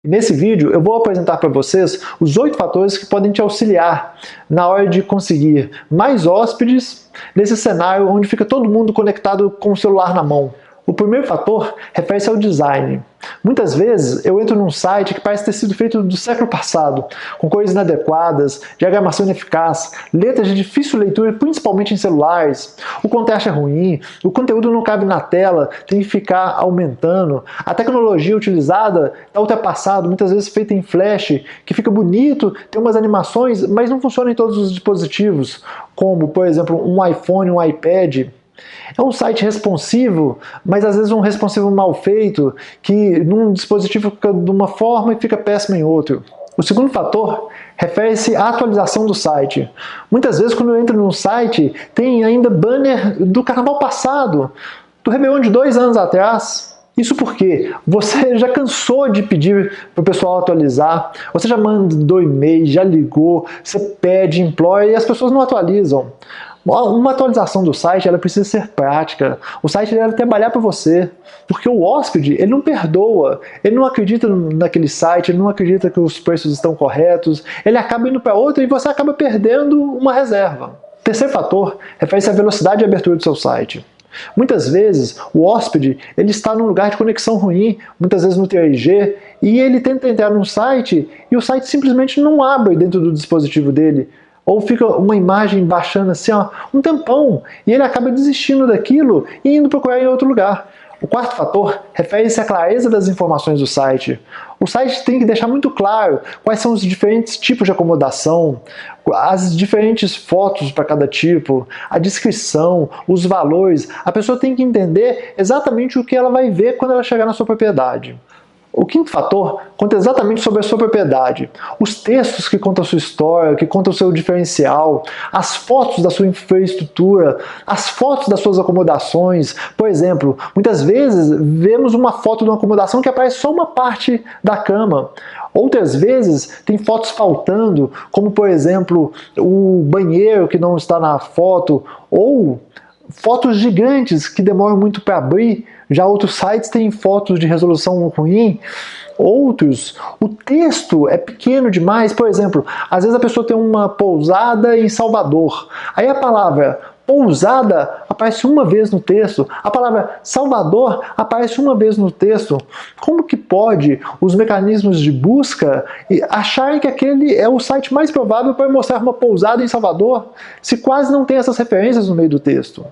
Nesse vídeo eu vou apresentar para vocês os 8 fatores que podem te auxiliar na hora de conseguir mais hóspedes nesse cenário onde fica todo mundo conectado com o celular na mão. O primeiro fator refere-se ao design. Muitas vezes eu entro num site que parece ter sido feito do século passado, com cores inadequadas, diagramação ineficaz, letras de difícil leitura, principalmente em celulares. O contraste é ruim, o conteúdo não cabe na tela, tem que ficar aumentando. A tecnologia utilizada está ultrapassada, muitas vezes feita em flash, que fica bonito, tem umas animações, mas não funciona em todos os dispositivos, como, por exemplo, um iPhone, um iPad. É um site responsivo, mas às vezes um responsivo mal feito, que num dispositivo fica de uma forma e fica péssimo em outro. O segundo fator refere-se à atualização do site. Muitas vezes quando eu entro num site, tem ainda banner do carnaval passado, do Réveillon de 2 anos atrás. Isso porque você já cansou de pedir para o pessoal atualizar, você já mandou e-mail, já ligou, você pede, implora e as pessoas não atualizam. Uma atualização do site ela precisa ser prática, o site deve trabalhar para você, porque o hóspede ele não perdoa, ele não acredita naquele site, ele não acredita que os preços estão corretos, ele acaba indo para outro e você acaba perdendo uma reserva. O terceiro fator refere-se à velocidade de abertura do seu site. Muitas vezes o hóspede ele está num lugar de conexão ruim, muitas vezes no 3G, e ele tenta entrar num site e o site simplesmente não abre dentro do dispositivo dele. Ou fica uma imagem baixando assim, ó, um tempão, e ele acaba desistindo daquilo e indo procurar em outro lugar. O quarto fator refere-se à clareza das informações do site. O site tem que deixar muito claro quais são os diferentes tipos de acomodação, as diferentes fotos para cada tipo, a descrição, os valores. A pessoa tem que entender exatamente o que ela vai ver quando ela chegar na sua propriedade. O quinto fator conta exatamente sobre a sua propriedade. Os textos que contam a sua história, que contam o seu diferencial, as fotos da sua infraestrutura, as fotos das suas acomodações. Por exemplo, muitas vezes vemos uma foto de uma acomodação que aparece só uma parte da cama. Outras vezes tem fotos faltando, como por exemplo o banheiro que não está na foto, ou fotos gigantes que demoram muito para abrir. Já outros sites têm fotos de resolução ruim. Outros, o texto é pequeno demais. Por exemplo, às vezes a pessoa tem uma pousada em Salvador. Aí a palavra pousada aparece uma vez no texto. A palavra Salvador aparece uma vez no texto. Como que pode os mecanismos de busca acharem que aquele é o site mais provável para mostrar uma pousada em Salvador, se quase não tem essas referências no meio do texto?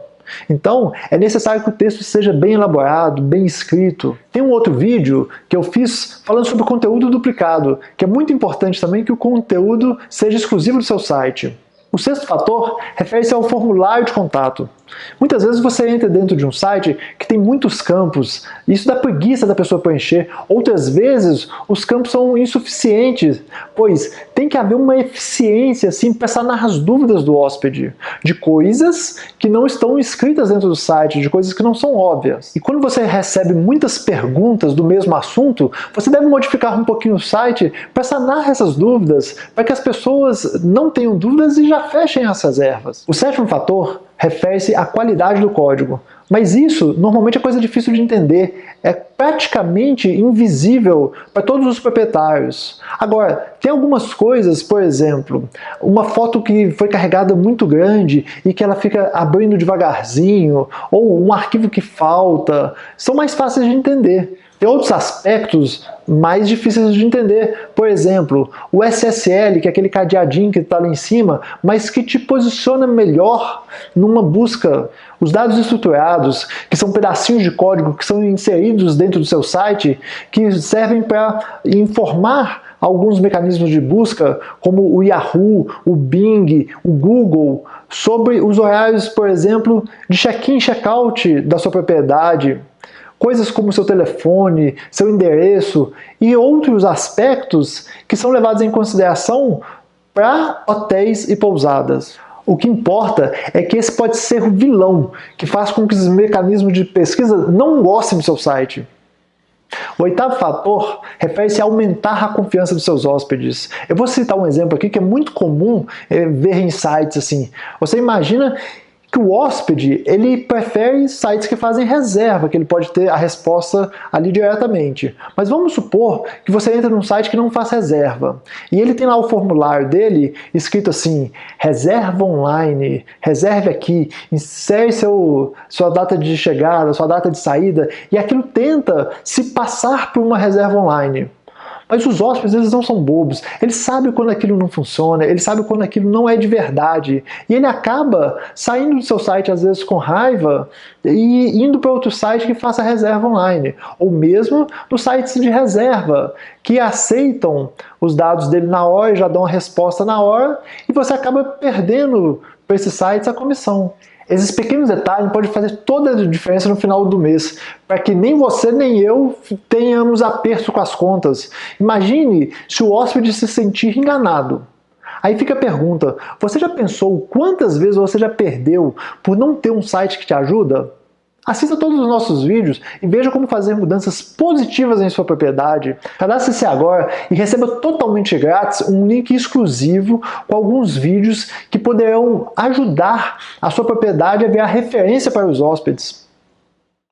Então, é necessário que o texto seja bem elaborado, bem escrito. Tem um outro vídeo que eu fiz falando sobre conteúdo duplicado, que é muito importante também que o conteúdo seja exclusivo do seu site. O sexto fator refere-se ao formulário de contato. Muitas vezes você entra dentro de um site que tem muitos campos, e isso dá preguiça da pessoa preencher. Outras vezes os campos são insuficientes, pois tem que haver uma eficiência assim, para sanar as dúvidas do hóspede, de coisas que não estão escritas dentro do site, de coisas que não são óbvias. E quando você recebe muitas perguntas do mesmo assunto, você deve modificar um pouquinho o site para sanar essas dúvidas, para que as pessoas não tenham dúvidas e já fechem as reservas. O sétimo fator refere-se à qualidade do código. Mas isso normalmente é coisa difícil de entender, é praticamente invisível para todos os proprietários. Agora, tem algumas coisas, por exemplo, uma foto que foi carregada muito grande e que ela fica abrindo devagarzinho, ou um arquivo que falta, são mais fáceis de entender. Tem outros aspectos mais difíceis de entender. Por exemplo, o SSL, que é aquele cadeadinho que está lá em cima, mas que te posiciona melhor numa busca. Os dados estruturados, que são pedacinhos de código que são inseridos dentro do seu site, que servem para informar alguns mecanismos de busca, como o Yahoo, o Bing, o Google, sobre os horários, por exemplo, de check-in e check-out da sua propriedade. Coisas como seu telefone, seu endereço e outros aspectos que são levados em consideração para hotéis e pousadas. O que importa é que esse pode ser o vilão que faz com que os mecanismos de pesquisa não gostem do seu site. O oitavo fator refere-se a aumentar a confiança dos seus hóspedes. Eu vou citar um exemplo aqui que é muito comum ver em sites assim. Você imagina que o hóspede, ele prefere sites que fazem reserva, que ele pode ter a resposta ali diretamente. Mas vamos supor que você entra num site que não faz reserva, e ele tem lá o formulário dele escrito assim: reserva online, reserve aqui, insere sua data de chegada, sua data de saída, e aquilo tenta se passar por uma reserva online. Mas os hóspedes, eles não são bobos, eles sabem quando aquilo não funciona, eles sabem quando aquilo não é de verdade, e ele acaba saindo do seu site às vezes com raiva e indo para outro site que faça reserva online, ou mesmo nos sites de reserva, que aceitam os dados dele na hora e já dão a resposta na hora, e você acaba perdendo para esses sites a comissão. Esses pequenos detalhes podem fazer toda a diferença no final do mês, para que nem você nem eu tenhamos aperto com as contas. Imagine se o hóspede se sentir enganado. Aí fica a pergunta: você já pensou quantas vezes você já perdeu por não ter um site que te ajuda? Assista todos os nossos vídeos e veja como fazer mudanças positivas em sua propriedade. Cadastre-se agora e receba totalmente grátis um link exclusivo com alguns vídeos que poderão ajudar a sua propriedade a virar referência para os hóspedes.